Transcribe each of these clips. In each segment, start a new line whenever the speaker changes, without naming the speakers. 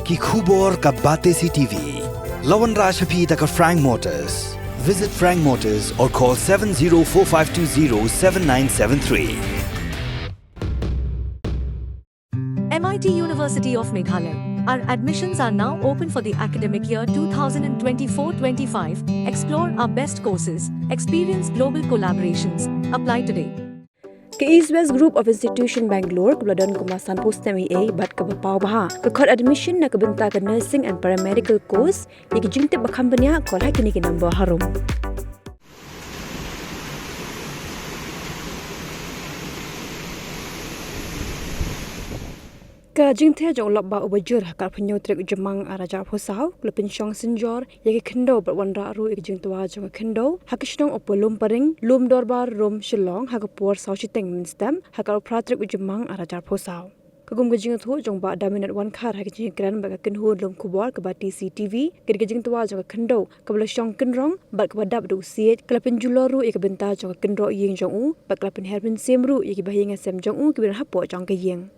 ki khubor ka bate si TV. Lawan Rashaphi taka Frank Motors. Visit Frank Motors or call 7045207973.
MIT University of Meghalaya. Our admissions are now open for the academic year 2024-25. Explore our best courses, experience global collaborations. Apply today.
Ke East West Group of Institution Bangalore kebeladon kemasan post MA bat ke bapau baha ke kod admission na kebenta ke nursing and paramedical course yang jingte bakam benya kol hakini ke number harum. Ka jingte jong lobba ubajur hakar penyo trek jemang araja phosau lepin shong sinjor yaki Khyndew berwandra ru ik jingtwa jong Khyndew hakishnong opo Lumparing lum dorbar rom shillong hakapor sau chiteng Mynsiem hakar pratrek jemang araja phosau kagum gajing thu jong ba daminat wan khar hakijing kran ba kinhu lum khubor ka ba TCTV gir jingtwa jong Khyndew kabla shong kinrong ba ka dab du siet klapin juloru ik benta jong kinro Ïing jong u ba klapin Mynsiem ru yaki bahinga sem jong u kibir hapo jong ka Ïing.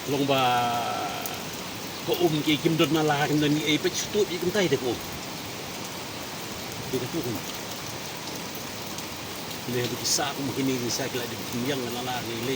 Long ba ko ki kim dot na la kan ni ai pe stu bi kim tai de ko de ko ko le bi sa ko mo kini sa kala de kim yang na la ni le